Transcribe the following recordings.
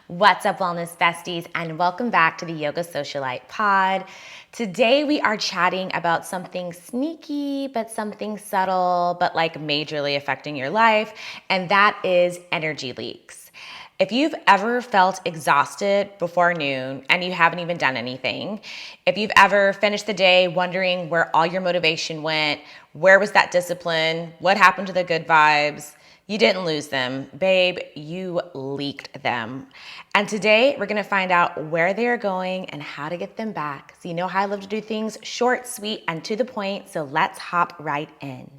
What's up, wellness besties, and welcome back to the Yoga Socialite pod. Today we are chatting about something sneaky, but something subtle, but like majorly affecting your life, and that is energy leaks. If you've ever felt exhausted before noon and you haven't even done anything, if you've ever finished the day wondering where all your motivation went, where was that discipline, what happened to the good vibes, you didn't lose them, babe, you leaked them. And today we're gonna find out where they are going and how to get them back. So you know how I love to do things short, sweet, and to the point, so let's hop right in.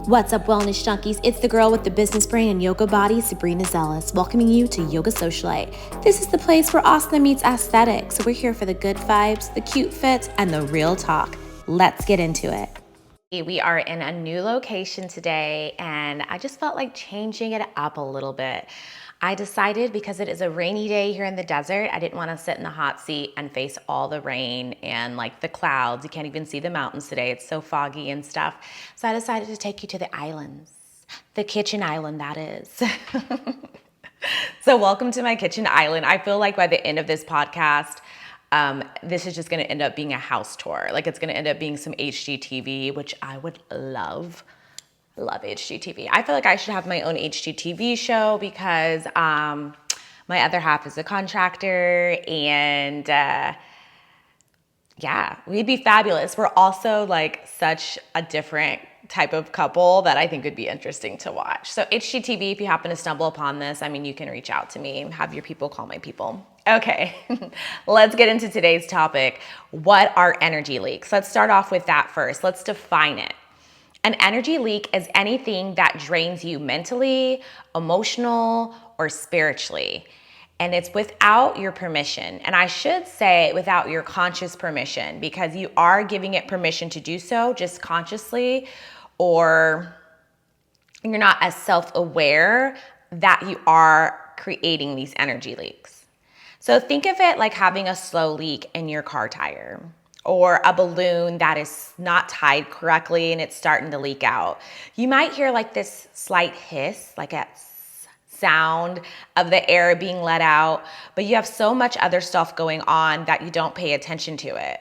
What's up, wellness junkies? It's the girl with the business brain and yoga body, Sabrina Zealous, welcoming you to Yoga Socialite. This is the place where asana meets aesthetics. So we're here for the good vibes, the cute fits, and the real talk. Let's get into it. We are in a new location today, and I just felt like changing it up a little bit. I decided because it is a rainy day here in the desert, I didn't want to sit in the hot seat and face all the rain and like the clouds. You can't even see the mountains today. It's so foggy and stuff. So I decided to take you to the islands, the kitchen island, that is. So welcome to my kitchen island. I feel like by the end of this podcast, this is just going to end up being a house tour. Like it's going to end up being some HGTV, which I would love. Love HGTV. I feel like I should have my own HGTV show because my other half is a contractor, and yeah, we'd be fabulous. We're also like such a different type of couple that I think would be interesting to watch. So HGTV, if you happen to stumble upon this, I mean, you can reach out to me and have your people call my people. Okay, let's get into today's topic. What are energy leaks? Let's start off with that first. Let's define it. An energy leak is anything that drains you mentally, emotional, or spiritually. And it's without your permission. And I should say without your conscious permission, because you are giving it permission to do so just consciously, or you're not as self-aware that you are creating these energy leaks. So think of it like having a slow leak in your car tire, or a balloon that is not tied correctly and it's starting to leak out. You might hear like this slight hiss, like a sound of the air being let out, but you have so much other stuff going on that you don't pay attention to it.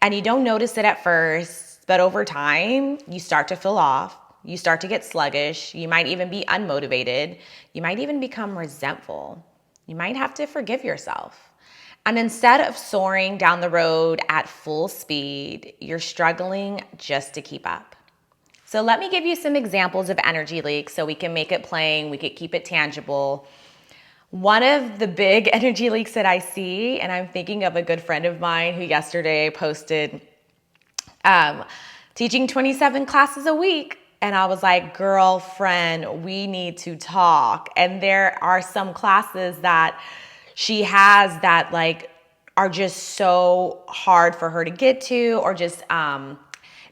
And you don't notice it at first, but over time, you start to feel off. You start to get sluggish. You might even be unmotivated. You might even become resentful. You might have to forgive yourself. And instead of soaring down the road at full speed, you're struggling just to keep up. So let me give you some examples of energy leaks so we can make it plain, we could keep it tangible. One of the big energy leaks that I see, and I'm thinking of a good friend of mine who yesterday posted teaching 27 classes a week. And I was like, girlfriend, we need to talk. And there are some classes that she has that like are just so hard for her to get to, or just not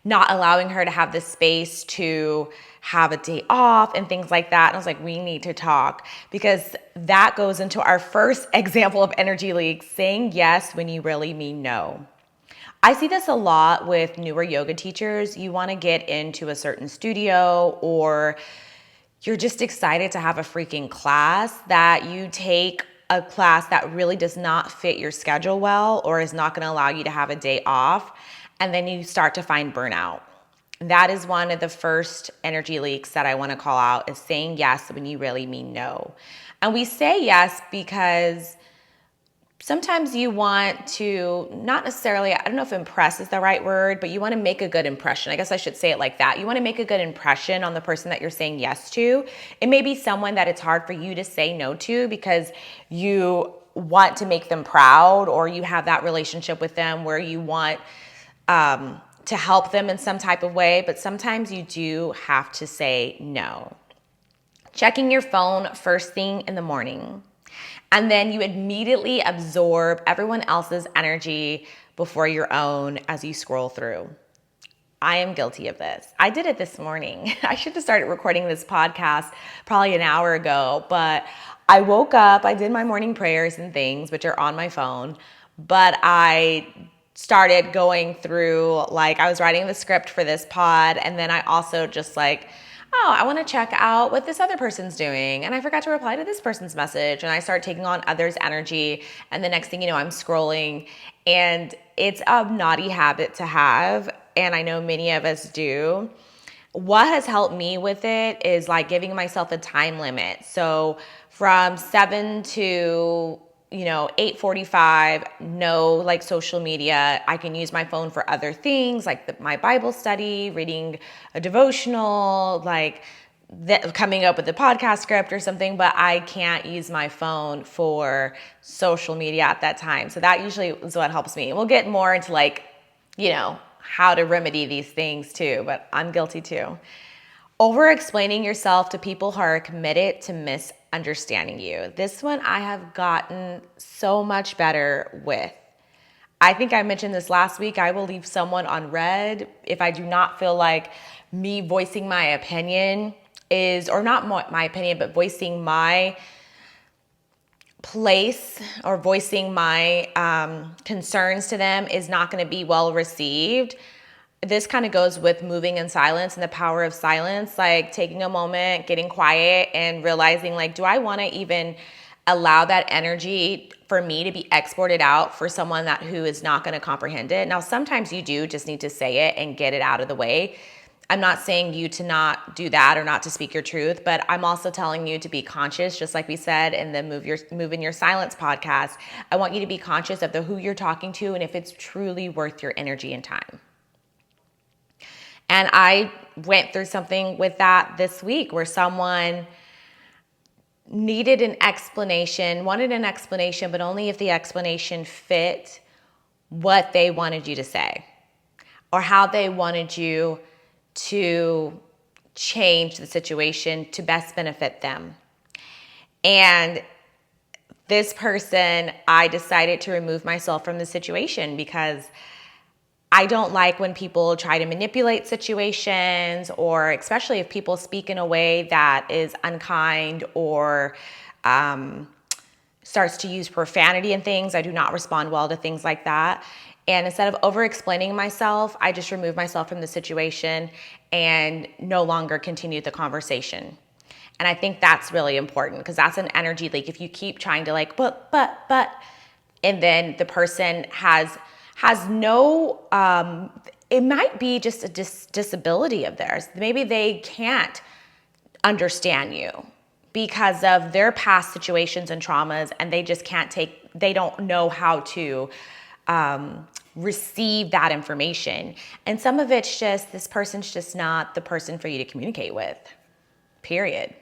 allowing her to have the space to have a day off and things like that. And I was like, we need to talk, because that goes into our first example of energy leaks, saying yes when you really mean no. I see this a lot with newer yoga teachers. You want to get into a certain studio, or you're just excited to have a freaking class that you take a class that really does not fit your schedule well, or is not going to allow you to have a day off, and then you start to find burnout. That is one of the first energy leaks that I want to call out, is saying yes when you really mean no. And we say yes because sometimes you want to, not necessarily, I don't know if impress is the right word, but you want to make a good impression. I guess I should say it like that. You want to make a good impression on the person that you're saying yes to. It may be someone that it's hard for you to say no to because you want to make them proud, or you have that relationship with them where you want to help them in some type of way, but sometimes you do have to say no. Checking your phone first thing in the morning, and then you immediately absorb everyone else's energy before your own as you scroll through. I am guilty of this. I did it this morning. I should have started recording this podcast probably an hour ago, but I woke up, I did my morning prayers and things, which are on my phone, but I started going through, like, I was writing the script for this pod, and then I also just like, oh, I want to check out what this other person's doing. And I forgot to reply to this person's message. And I start taking on others' energy. And the next thing you know, I'm scrolling. And it's a naughty habit to have. And I know many of us do. What has helped me with it is like giving myself a time limit. So from 7 to 8:45, no like social media. I can use my phone for other things like my Bible study, reading a devotional, like coming up with a podcast script or something, but I can't use my phone for social media at that time. So that usually is what helps me. We'll get more into like, how to remedy these things too, but I'm guilty too. Over explaining yourself to people who are committed to misunderstanding you. This one I have gotten so much better with. I think I mentioned this last week. I will leave someone on red if I do not feel like me voicing my opinion is, or not my opinion, but voicing my place or voicing my concerns to them is not going to be well received. This kind of goes with moving in silence and the power of silence, like taking a moment, getting quiet and realizing like, do I want to even allow that energy for me to be exported out for someone who is not going to comprehend it? Now, sometimes you do just need to say it and get it out of the way. I'm not saying you to not do that or not to speak your truth, but I'm also telling you to be conscious, just like we said in the Move in Your Silence podcast. I want you to be conscious of who you're talking to and if it's truly worth your energy and time. And I went through something with that this week where someone wanted an explanation, but only if the explanation fit what they wanted you to say or how they wanted you to change the situation to best benefit them. And this person, I decided to remove myself from the situation because I don't like when people try to manipulate situations, or especially if people speak in a way that is unkind or starts to use profanity and things. I do not respond well to things like that. And instead of over-explaining myself, I just remove myself from the situation and no longer continue the conversation. And I think that's really important because that's an energy leak. If you keep trying to like, but, and then the person has no, it might be just a disability of theirs. Maybe they can't understand you because of their past situations and traumas, and they just they don't know how to receive that information. And some of it's just, this person's just not the person for you to communicate with, period.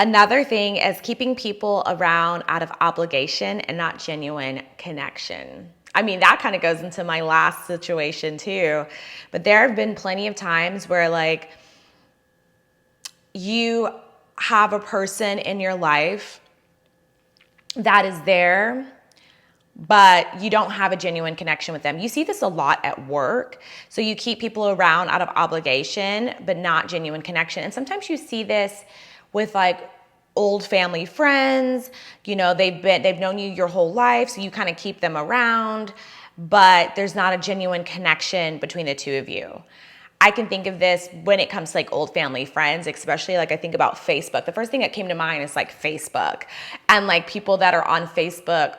Another thing is keeping people around out of obligation and not genuine connection. I mean, that kind of goes into my last situation too, but there have been plenty of times where like you have a person in your life that is there, but you don't have a genuine connection with them. You see this a lot at work. So you keep people around out of obligation, but not genuine connection. And sometimes you see this with like old family friends, they've known you your whole life, so you kind of keep them around, but there's not a genuine connection between the two of you. I can think of this when it comes to like old family friends, especially like I think about Facebook. The first thing that came to mind is like Facebook and like people that are on Facebook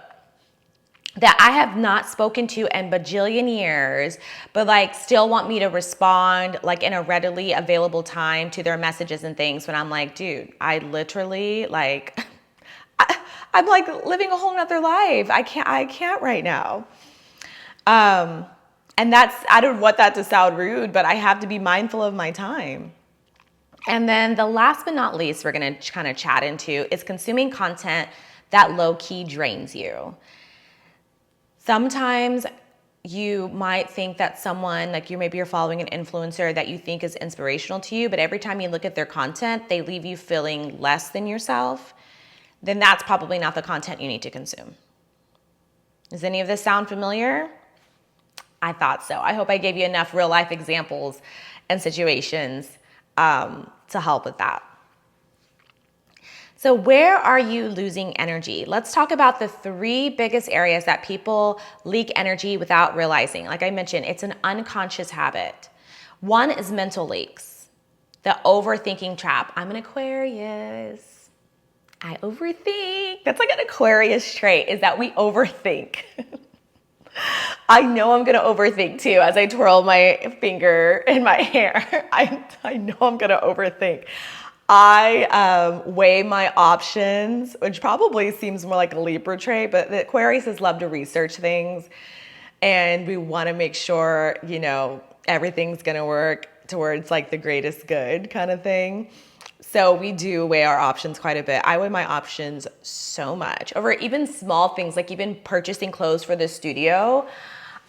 that I have not spoken to in bajillion years, but like still want me to respond like in a readily available time to their messages and things, when I'm like, dude, I literally like, I'm like living a whole nother life. I can't right now. And I don't want that to sound rude, but I have to be mindful of my time. And then the last but not least we're going to kind of chat into is consuming content that low key drains you. Sometimes you might think that someone, like maybe you're following an influencer that you think is inspirational to you, but every time you look at their content, they leave you feeling less than yourself. Then that's probably not the content you need to consume. Does any of this sound familiar? I thought so. I hope I gave you enough real life examples and situations to help with that. So where are you losing energy? Let's talk about the 3 biggest areas that people leak energy without realizing. Like I mentioned, it's an unconscious habit. 1 is mental leaks. The overthinking trap. I'm an Aquarius. I overthink. That's like an Aquarius trait, is that we overthink. I know I'm going to overthink too as I twirl my finger in my hair. I know I'm going to overthink. I weigh my options, which probably seems more like a Libra trait, but the Aquariuses love to research things. And we want to make sure, everything's going to work towards like the greatest good kind of thing. So we do weigh our options quite a bit. I weigh my options so much over even small things, like even purchasing clothes for the studio.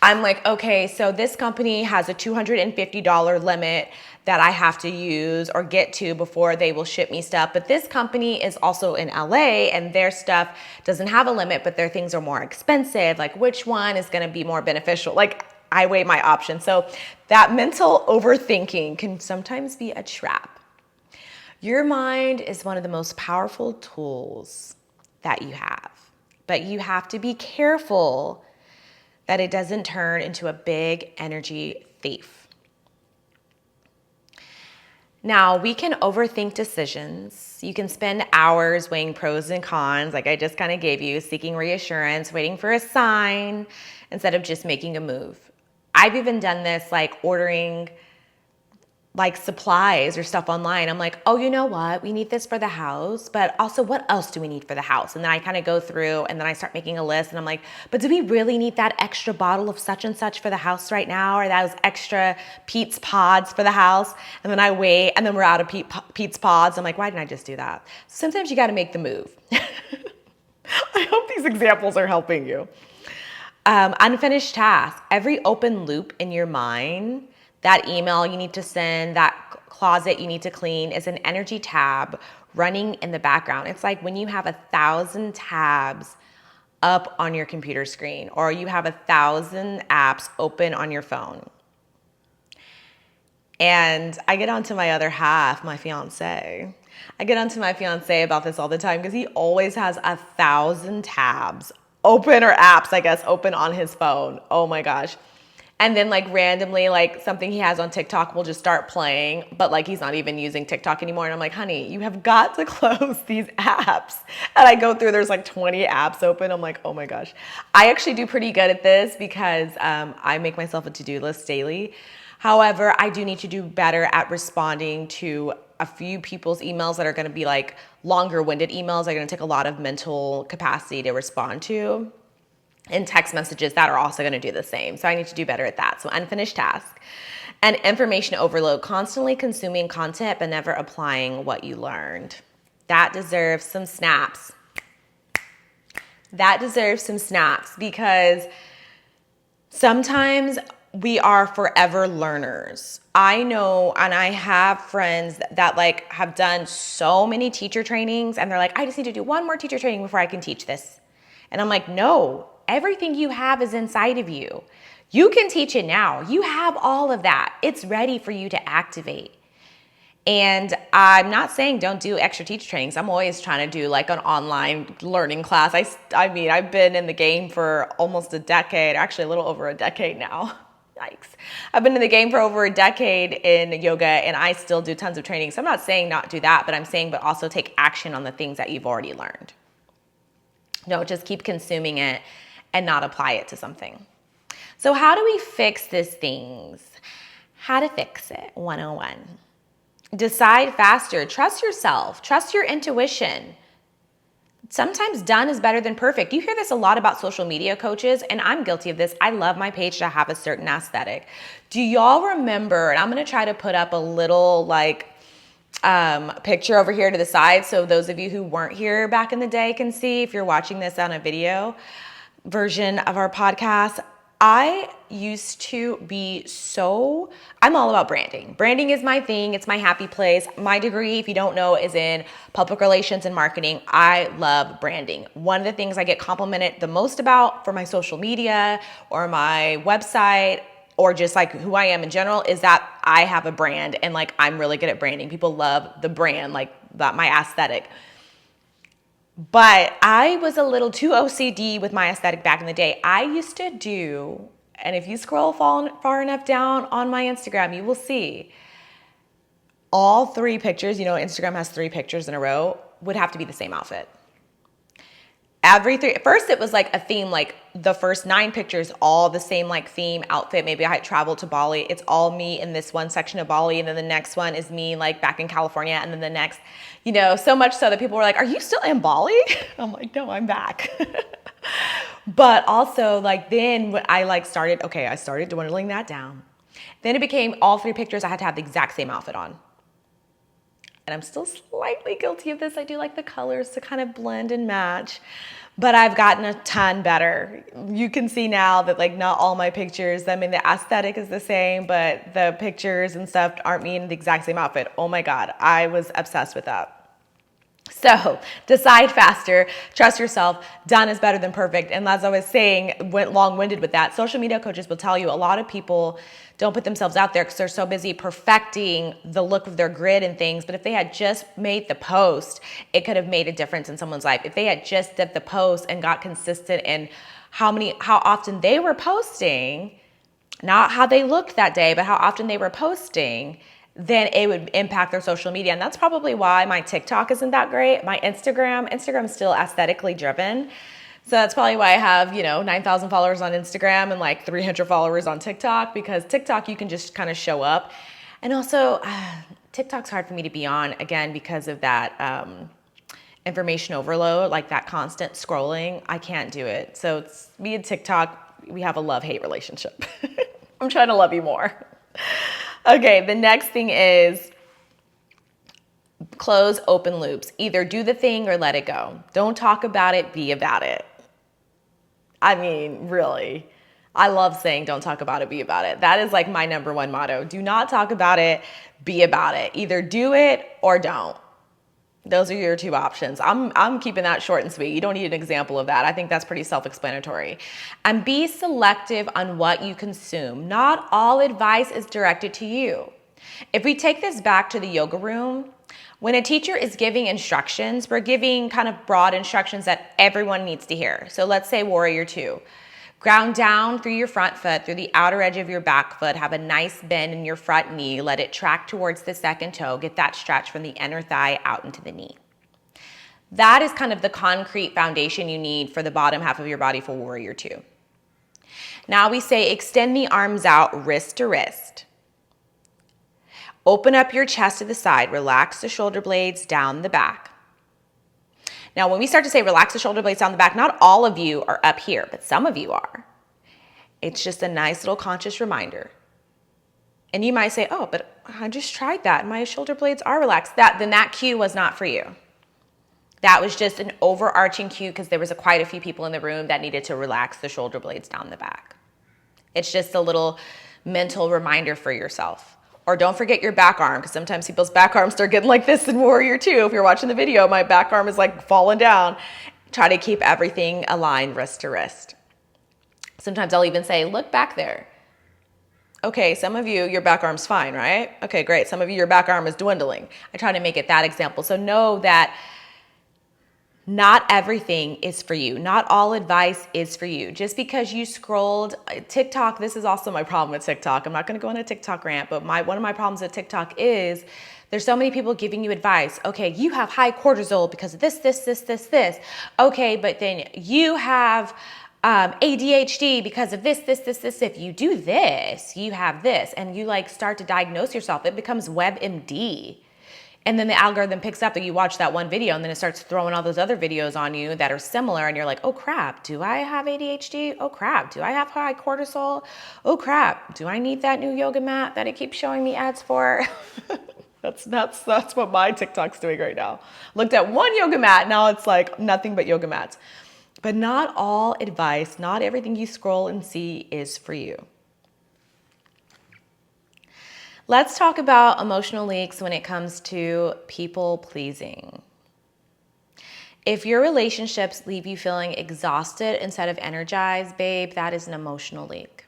I'm like, okay, so this company has a $250 limit that I have to use or get to before they will ship me stuff. But this company is also in LA and their stuff doesn't have a limit, but their things are more expensive. Like, which one is going to be more beneficial? Like, I weigh my options. So that mental overthinking can sometimes be a trap. Your mind is one of the most powerful tools that you have, but you have to be careful that it doesn't turn into a big energy thief. Now, we can overthink decisions. You can spend hours weighing pros and cons, like I just kind of gave you, seeking reassurance, waiting for a sign instead of just making a move. I've even done this, like ordering like supplies or stuff online. I'm like, oh, you know what? We need this for the house, but also what else do we need for the house? And then I kind of go through and then I start making a list and I'm like, but do we really need that extra bottle of such and such for the house right now? Or those extra Pete's Pods for the house? And then I wait and then we're out of Pete's Pods. I'm like, why didn't I just do that? Sometimes you got to make the move. I hope these examples are helping you. Unfinished task. Every open loop in your mind, that email you need to send, that closet you need to clean, is an energy tab running in the background. It's like when you have 1,000 tabs up on your computer screen, or you have 1,000 apps open on your phone. And I get onto my other half, my fiance. I get onto my fiance about this all the time because he always has 1,000 tabs open, or apps, I guess, open on his phone. Oh my gosh. And then like randomly, like something he has on TikTok will just start playing, but like he's not even using TikTok anymore. And I'm like, honey, you have got to close these apps. And I go through, there's like 20 apps open. I'm like, oh my gosh. I actually do pretty good at this because I make myself a to-do list daily. However, I do need to do better at responding to a few people's emails that are going to be like longer winded emails. They're going to take a lot of mental capacity to respond to. And text messages that are also going to do the same. So I need to do better at that. So unfinished task. And information overload, constantly consuming content but never applying what you learned. That deserves some snaps. That deserves some snaps because sometimes we are forever learners. I know, and I have friends that like have done so many teacher trainings and they're like, I just need to do one more teacher training before I can teach this. And I'm like, no. Everything you have is inside of you. You can teach it now. You have all of that. It's ready for you to activate. And I'm not saying don't do extra teacher trainings. I'm always trying to do like an online learning class. I mean, I've been in the game for almost a decade, actually a little over a decade now. Yikes. I've been in the game for over a decade in yoga and I still do tons of training. So I'm not saying not do that, but I'm saying but also take action on the things that you've already learned. Don't just keep consuming it and not apply it to something. So how do we fix these things? How to fix it, 101. Decide faster. Trust yourself. Trust your intuition. Sometimes done is better than perfect. You hear this a lot about social media coaches, and I'm guilty of this. I love my page to have a certain aesthetic. Do y'all remember, and I'm going to try to put up a little picture over here to the side so those of you who weren't here back in the day can see if you're watching this on a video version of our podcast. I used to be I'm all about branding. Branding is my thing. It's my happy place. My degree, if you don't know, is in public relations and marketing. I love branding. One of the things I get complimented the most about for my social media or my website or just like who I am in general is that I have a brand and like I'm really good at branding. People love the brand, like that, my aesthetic. But I was a little too OCD with my aesthetic back in the day. I used to do, and if you scroll far enough down on my Instagram, you will see, all 3 pictures, you know, Instagram has 3 pictures in a row, would have to be the same outfit. Every 3, at first it was like a theme, like the first 9 pictures, all the same like theme outfit. Maybe I had traveled to Bali. It's all me in this one section of Bali. And then the next one is me like back in California. And then the next, you know, so much so that people were like, are you still in Bali? I'm like, no, I'm back. But also like then when I like started dwindling that down. Then it became all 3 pictures I had to have the exact same outfit on. And I'm still slightly guilty of this. I do like the colors to kind of blend and match, but I've gotten a ton better. You can see now that like not all my pictures, I mean, the aesthetic is the same, but the pictures and stuff aren't me in the exact same outfit. Oh my God, I was obsessed with that. So decide faster, trust yourself, done is better than perfect. And as I was saying, went long-winded with that, social media coaches will tell you a lot of people don't put themselves out there because they're so busy perfecting the look of their grid and things. But if they had just made the post, it could have made a difference in someone's life. If they had just did the post and got consistent in how often they were posting, not how they looked that day, but how often they were posting, then it would impact their social media. And that's probably why my TikTok isn't that great. My Instagram's still aesthetically driven. So that's probably why I have, 9,000 followers on Instagram and like 300 followers on TikTok, because TikTok, you can just kind of show up. And also TikTok's hard for me to be on, again, because of that information overload, like that constant scrolling. I can't do it. So it's me and TikTok, we have a love-hate relationship. I'm trying to love you more. Okay, the next thing is close open loops. Either do the thing or let it go. Don't talk about it, be about it. I mean, really, I love saying don't talk about it, be about it. That is like my number one motto. Do not talk about it, be about it. Either do it or don't. Those are your 2 options. I'm keeping that short and sweet. You don't need an example of that. I think that's pretty self-explanatory. And be selective on what you consume. Not all advice is directed to you. If we take this back to the yoga room, when a teacher is giving instructions, we're giving kind of broad instructions that everyone needs to hear. So let's say Warrior 2. Ground down through your front foot, through the outer edge of your back foot. Have a nice bend in your front knee. Let it track towards the second toe. Get that stretch from the inner thigh out into the knee. That is kind of the concrete foundation you need for the bottom half of your body for Warrior 2. Now we say extend the arms out, wrist to wrist. Open up your chest to the side. Relax the shoulder blades down the back. Now, when we start to say relax the shoulder blades down the back, not all of you are up here, but some of you are. It's just a nice little conscious reminder. And you might say, oh, but I just tried that. My shoulder blades are relaxed. Then that cue was not for you. That was just an overarching cue because there was quite a few people in the room that needed to relax the shoulder blades down the back. It's just a little mental reminder for yourself. Or don't forget your back arm, because sometimes people's back arms start getting like this in Warrior 2. If you're watching the video, my back arm is like falling down. Try to keep everything aligned wrist to wrist. Sometimes I'll even say, look back there. Okay, some of you, your back arm's fine, right? Okay, great. Some of you, your back arm is dwindling. I try to make it that example. So know that not everything is for you. Not all advice is for you. Just because you scrolled TikTok, this is also my problem with TikTok. I'm not going to go on a TikTok rant, but one of my problems with TikTok is there's so many people giving you advice. Okay, you have high cortisol because of this. Okay, but then you have ADHD because of this. If you do this, you have this, and you like start to diagnose yourself. It becomes WebMD. And then the algorithm picks up that you watch that one video, and then it starts throwing all those other videos on you that are similar. And you're like, oh crap, do I have ADHD? Oh crap, do I have high cortisol? Oh crap, do I need that new yoga mat that it keeps showing me ads for? That's what my TikTok's doing right now. Looked at one yoga mat, now it's like nothing but yoga mats. But not all advice, not everything you scroll and see is for you. Let's talk about emotional leaks when it comes to people pleasing. If your relationships leave you feeling exhausted instead of energized, babe, that is an emotional leak.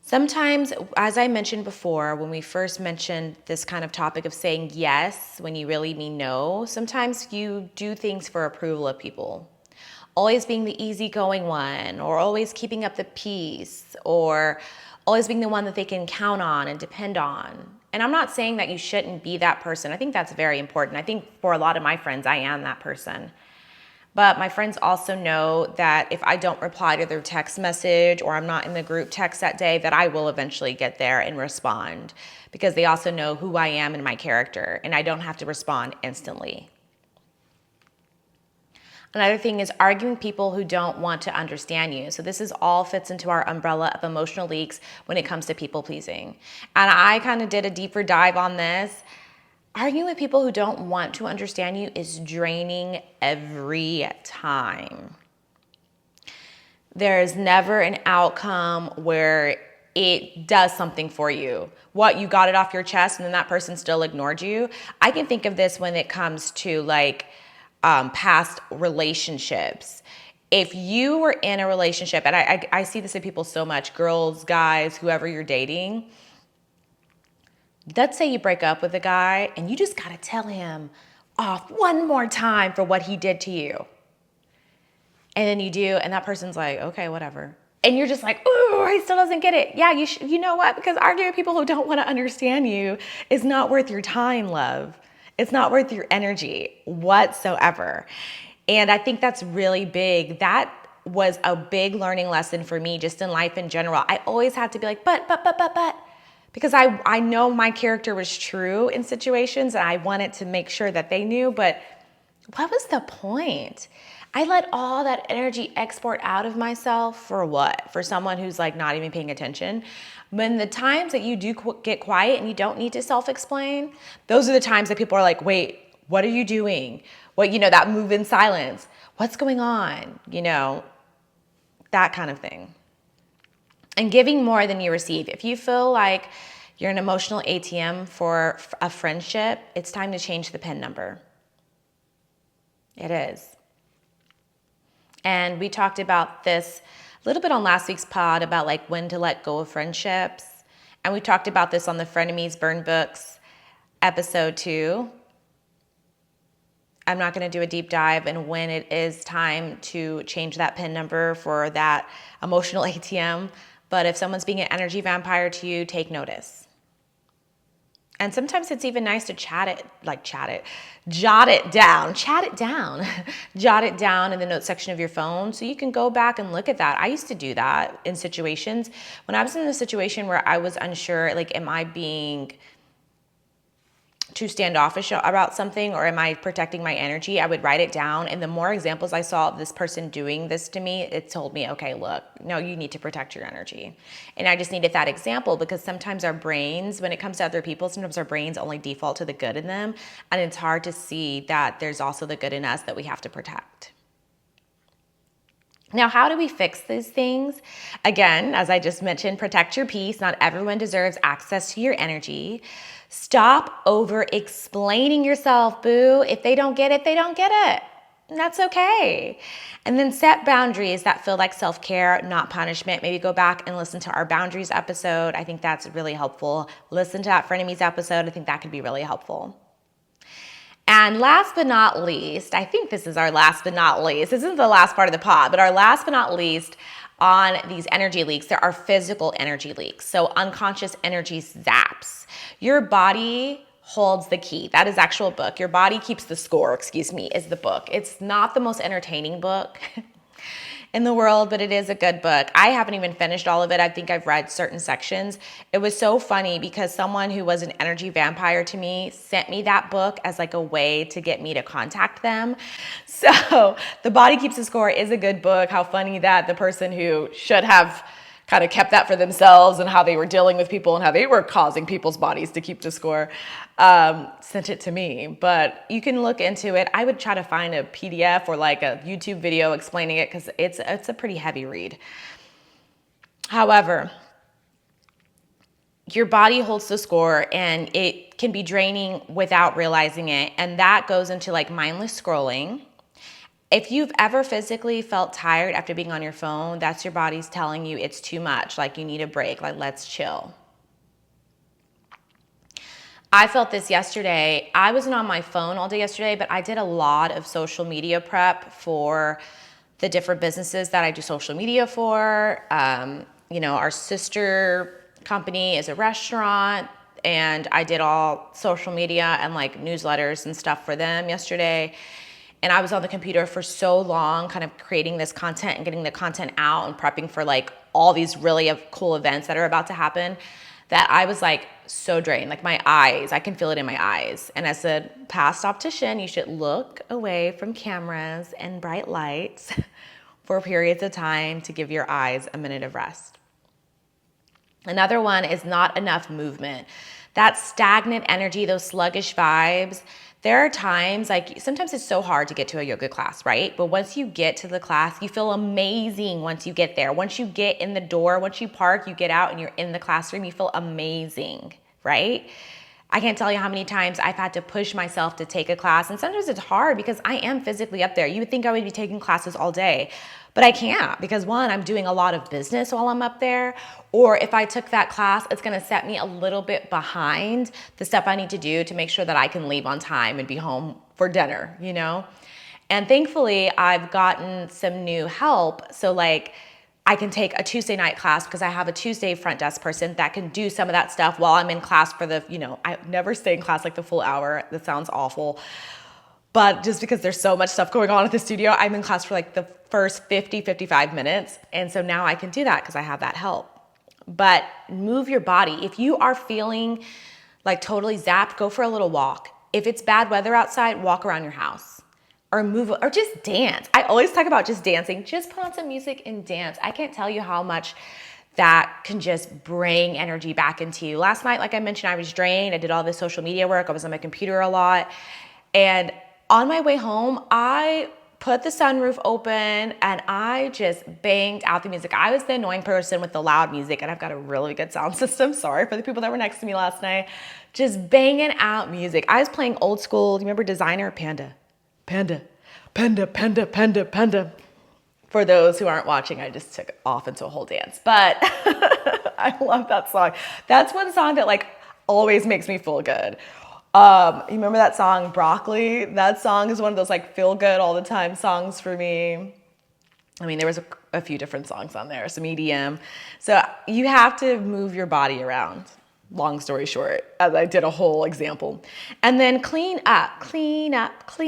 Sometimes, as I mentioned before, when we first mentioned this kind of topic of saying yes when you really mean no, sometimes you do things for approval of people. Always being the easygoing one, or always keeping up the peace, or always being the one that they can count on and depend on. And I'm not saying that you shouldn't be that person. I think that's very important. I think for a lot of my friends, I am that person. But my friends also know that if I don't reply to their text message or I'm not in the group text that day, that I will eventually get there and respond, because they also know who I am and my character, and I don't have to respond instantly. Another thing is arguing people who don't want to understand you. So this is all fits into our umbrella of emotional leaks when it comes to people pleasing. And I kind of did a deeper dive on this. Arguing with people who don't want to understand you is draining every time. There's never an outcome where it does something for you. What, you got it off your chest and then that person still ignored you? I can think of this when it comes to like past relationships. If you were in a relationship, and I see this in people so much, girls, guys, whoever you're dating, let's say you break up with a guy and you just gotta tell him off one more time for what he did to you. And then you do, and that person's like, okay, whatever. And you're just like, ooh, he still doesn't get it. Yeah, you know what? Because arguing with people who don't want to understand you is not worth your time, love. It's not worth your energy whatsoever. And I think that's really big. That was a big learning lesson for me just in life in general. I always had to be like, but. Because I know my character was true in situations and I wanted to make sure that they knew, but what was the point? I let all that energy export out of myself for what? For someone who's like not even paying attention. When the times that you do get quiet and you don't need to self-explain, those are the times that people are like, wait, what are you doing? What, that move in silence. What's going on? That kind of thing. And giving more than you receive. If you feel like you're an emotional ATM for a friendship, it's time to change the PIN number. It is. And we talked about this a little bit on last week's pod about like when to let go of friendships. And we talked about this on the Frenemies Burn Books episode 2. I'm not going to do a deep dive in when it is time to change that PIN number for that emotional ATM. But if someone's being an energy vampire to you, take notice. And sometimes it's even nice to jot it down jot it down in the notes section of your phone so you can go back and look at that. I used to do that in situations. When I was in a situation where I was unsure, like, am I being too standoffish about something or am I protecting my energy? I would write it down. And the more examples I saw of this person doing this to me, it told me, okay, look, no, you need to protect your energy. And I just needed that example because sometimes our brains, when it comes to other people, sometimes our brains only default to the good in them. And it's hard to see that there's also the good in us that we have to protect. Now, how do we fix these things? Again, as I just mentioned, protect your peace. Not everyone deserves access to your energy. Stop over-explaining yourself, boo. If they don't get it, they don't get it. And that's okay. And then set boundaries that feel like self-care, not punishment. Maybe go back and listen to our boundaries episode. I think that's really helpful. Listen to that Frenemies episode. I think that could be really helpful. And last but not least, I think this is our last but not least. This isn't the last part of the pod, but our last but not least on these energy leaks, there are physical energy leaks. So unconscious energy zaps. Your body holds the key. That is actual book. Your body keeps the score, is the book. It's not the most entertaining book in the world, but it is a good book. I haven't even finished all of it. I think I've read certain sections. It was so funny because someone who was an energy vampire to me sent me that book as like a way to get me to contact them. So The Body Keeps the Score is a good book. How funny that the person who should have kind of kept that for themselves and how they were dealing with people and how they were causing people's bodies to keep the score, sent it to me. But you can look into it. I would try to find a PDF or like a YouTube video explaining it because it's a pretty heavy read. However, your body holds the score and it can be draining without realizing it. And that goes into like mindless scrolling. If you've ever physically felt tired after being on your phone, that's your body's telling you it's too much, like you need a break, like let's chill. I felt this yesterday. I wasn't on my phone all day yesterday, but I did a lot of social media prep for the different businesses that I do social media for. Our sister company is a restaurant. and I did all social media and like newsletters and stuff for them yesterday. And I was on the computer for so long, kind of creating this content and getting the content out and prepping for like all these really cool events that are about to happen, that I was like so drained. Like my eyes, I can feel it in my eyes. And as a past optician, you should look away from cameras and bright lights for periods of time to give your eyes a minute of rest. Another one is not enough movement. That stagnant energy, those sluggish vibes. There are times, like sometimes it's so hard to get to a yoga class, right? But once you get to the class, you feel amazing once you get there. Once you get in the door, once you park, you get out and you're in the classroom, you feel amazing, right? I can't tell you how many times I've had to push myself to take a class. And sometimes it's hard because I am physically up there. You would think I would be taking classes all day, but I can't because one, I'm doing a lot of business while I'm up there. Or if I took that class, it's gonna set me a little bit behind the stuff I need to do to make sure that I can leave on time and be home for dinner, you know? And thankfully, I've gotten some new help. So like, I can take a Tuesday night class because I have a Tuesday front desk person that can do some of that stuff while I'm in class for the, I never stay in class like the full hour. That sounds awful. But just because there's so much stuff going on at the studio, I'm in class for like the first 50, 55 minutes. And so now I can do that because I have that help. But move your body. If you are feeling like totally zapped, go for a little walk. If it's bad weather outside, walk around your house. Or move, or just dance. I always talk about just dancing. Just put on some music and dance. I can't tell you how much that can just bring energy back into you. Last night, like I mentioned, I was drained. I did all this social media work. I was on my computer a lot. And on my way home, I put the sunroof open and I just banged out the music. I was the annoying person with the loud music, and I've got a really good sound system. Sorry for the people that were next to me last night. Just banging out music. I was playing old school. Do you remember Designer? Panda. For those who aren't watching, I just took off into a whole dance. But I love that song. That's one song that like always makes me feel good. You remember that song, Broccoli? That song is one of those like feel good all the time songs for me. I mean, there was a few different songs on there, some EDM. So you have to move your body around. Long story short, as I did a whole example. And then clean up, everybody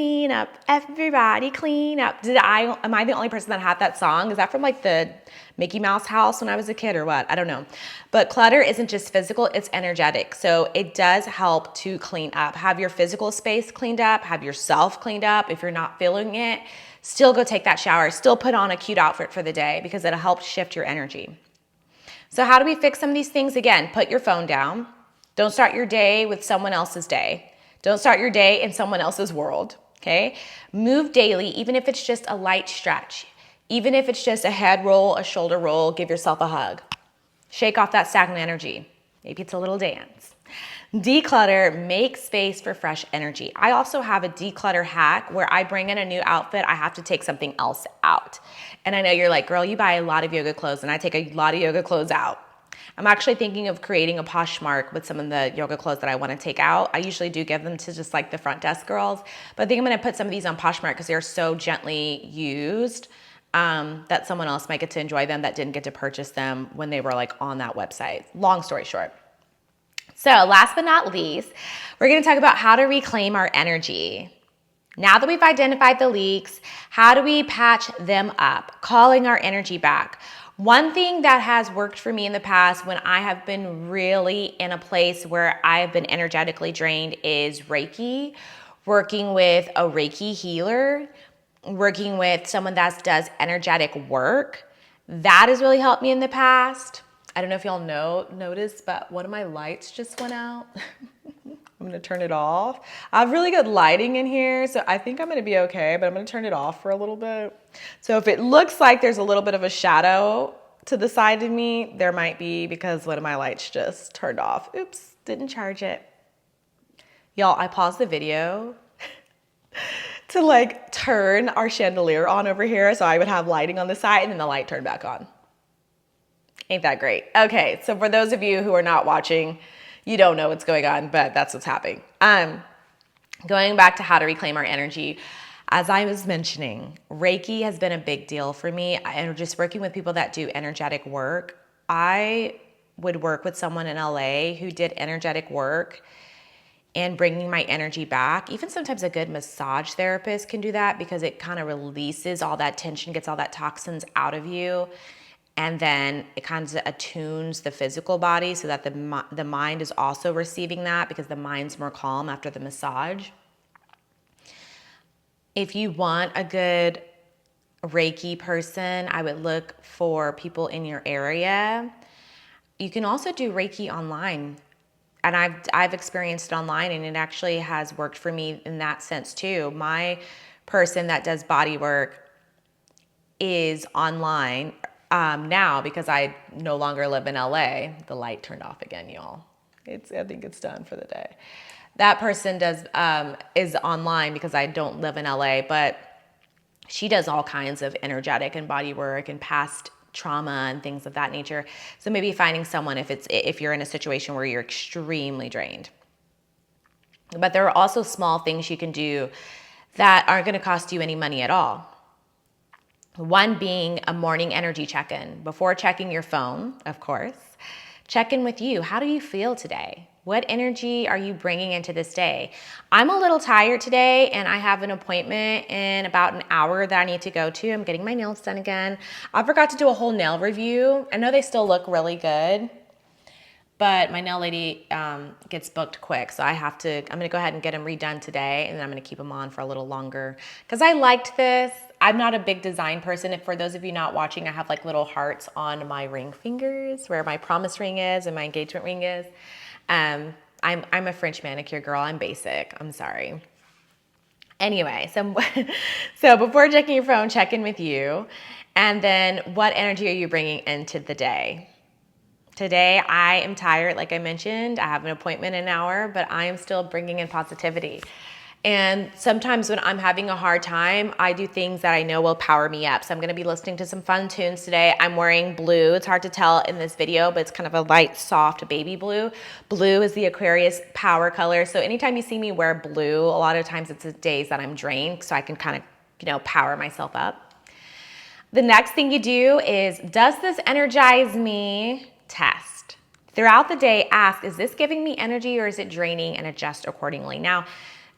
clean up. Am I the only person that had that song? Is that from like the Mickey Mouse house when I was a kid or what? I don't know. But clutter isn't just physical, it's energetic. So it does help to clean up. Have your physical space cleaned up, have yourself cleaned up. If you're not feeling it, still go take that shower, still put on a cute outfit for the day because it'll help shift your energy. So how do we fix some of these things? Again, put your phone down. Don't start your day with someone else's day. Don't start your day in someone else's world, okay? Move daily, even if it's just a light stretch. Even if it's just a head roll, a shoulder roll, give yourself a hug. Shake off that stagnant energy. Maybe it's a little dance. Declutter, make space for fresh energy. I also have a declutter hack where I bring in a new outfit, I have to take something else out. And I know you're like, girl, you buy a lot of yoga clothes, and I take a lot of yoga clothes out. I'm actually thinking of creating a Poshmark with some of the yoga clothes that I want to take out. I usually do give them to just like the front desk girls, but I think I'm going to put some of these on Poshmark because they're so gently used that someone else might get to enjoy them that didn't get to purchase them when they were like on that website. Long story short. So last but not least, we're going to talk about how to reclaim our energy. Now that we've identified the leaks, how do we patch them up? Calling our energy back. One thing that has worked for me in the past when I have been really in a place where I have been energetically drained is Reiki, working with a Reiki healer, working with someone that does energetic work. That has really helped me in the past. I don't know if y'all noticed, but one of my lights just went out. I'm gonna turn it off. I have really good lighting in here, so I think I'm gonna be okay, but I'm gonna turn it off for a little bit. So if it looks like there's a little bit of a shadow to the side of me, there might be because one of my lights just turned off. Oops, didn't charge it. Y'all, I paused the video to like turn our chandelier on over here so I would have lighting on the side, and then the light turned back on. Ain't that great? Okay, so for those of you who are not watching, you don't know what's going on, but that's what's happening. Going back to how to reclaim our energy, as I was mentioning, Reiki has been a big deal for me, and just working with people that do energetic work. I would work with someone in LA who did energetic work and bringing my energy back. Even sometimes a good massage therapist can do that because it kind of releases all that tension, gets all that toxins out of you. And then it kind of attunes the physical body so that the mind is also receiving that because the mind's more calm after the massage. If you want a good Reiki person, I would look for people in your area. You can also do Reiki online. And I've experienced it online, and it actually has worked for me in that sense too. My person that does body work is online now because I no longer live in LA. The light turned off again, y'all. I think it's done for the day. That person is online because I don't live in LA, but she does all kinds of energetic and body work and past trauma and things of that nature. So maybe finding someone if you're in a situation where you're extremely drained. But there are also small things you can do that aren't going to cost you any money at all. One being a morning energy check-in. Before checking your phone, of course, check in with you. How do you feel today? What energy are you bringing into this day? I'm a little tired today, and I have an appointment in about an hour that I need to go to. I'm getting my nails done again. I forgot to do a whole nail review. I know they still look really good, but my nail lady gets booked quick, so I'm going to go ahead and get them redone today, and then I'm going to keep them on for a little longer because I liked this. I'm not a big design person. If for those of you not watching, I have like little hearts on my ring fingers where my promise ring is and my engagement ring is. I'm a French manicure girl. I'm basic. I'm sorry. Anyway, so before checking your phone, check in with you. And then what energy are you bringing into the day? Today, I am tired, like I mentioned. I have an appointment in an hour, but I am still bringing in positivity. And sometimes when I'm having a hard time, I do things that I know will power me up. So I'm going to be listening to some fun tunes today. I'm wearing blue. It's hard to tell in this video, but it's kind of a light, soft baby blue. Blue is the Aquarius power color. So anytime you see me wear blue, a lot of times it's the days that I'm drained, so I can kind of, power myself up. The next thing you do is, does this energize me? Test. Throughout the day, ask, is this giving me energy or is it draining, and adjust accordingly. Now,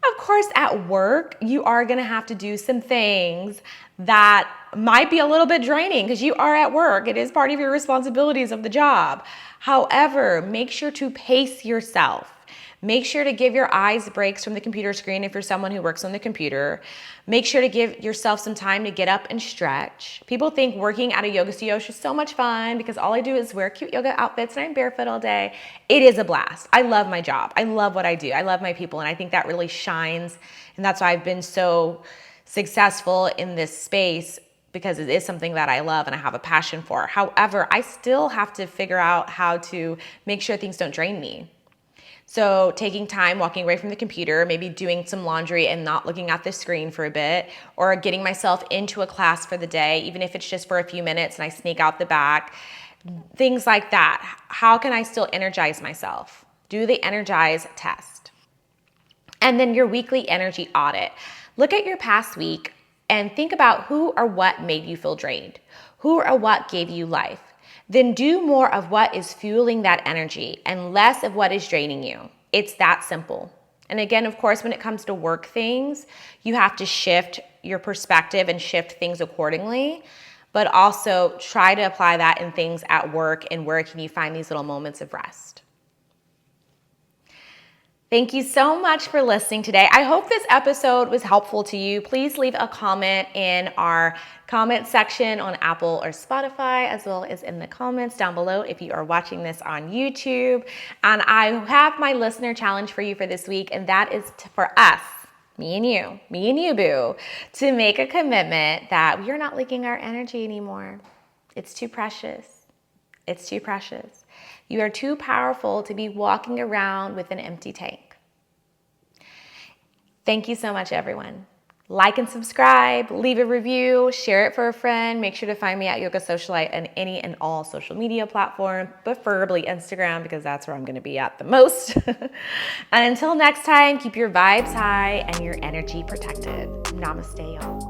of course, at work, you are going to have to do some things that might be a little bit draining because you are at work. It is part of your responsibilities of the job. However, make sure to pace yourself. Make sure to give your eyes breaks from the computer screen if you're someone who works on the computer. Make sure to give yourself some time to get up and stretch. People think working at a yoga studio is so much fun because all I do is wear cute yoga outfits and I'm barefoot all day. It is a blast. I love my job. I love what I do. I love my people, and I think that really shines, and that's why I've been so successful in this space, because it is something that I love and I have a passion for. However, I still have to figure out how to make sure things don't drain me. So taking time, walking away from the computer, maybe doing some laundry and not looking at the screen for a bit, or getting myself into a class for the day, even if it's just for a few minutes and I sneak out the back, things like that. How can I still energize myself? Do the energize test. And then your weekly energy audit. Look at your past week and think about who or what made you feel drained, who or what gave you life. Then do more of what is fueling that energy and less of what is draining you. It's that simple. And again, of course, when it comes to work things, you have to shift your perspective and shift things accordingly, but also try to apply that in things at work, and where can you find these little moments of rest. Thank you so much for listening today. I hope this episode was helpful to you. Please leave a comment in our comment section on Apple or Spotify, as well as in the comments down below if you are watching this on YouTube. And I have my listener challenge for you for this week, and that is for us, me and you, boo, to make a commitment that we are not leaking our energy anymore. It's too precious. It's too precious. You are too powerful to be walking around with an empty tank. Thank you so much, everyone. Like and subscribe, leave a review, share it for a friend. Make sure to find me at Yoga Socialite on any and all social media platforms, preferably Instagram, because that's where I'm going to be at the most. And until next time, keep your vibes high and your energy protected. Namaste, y'all.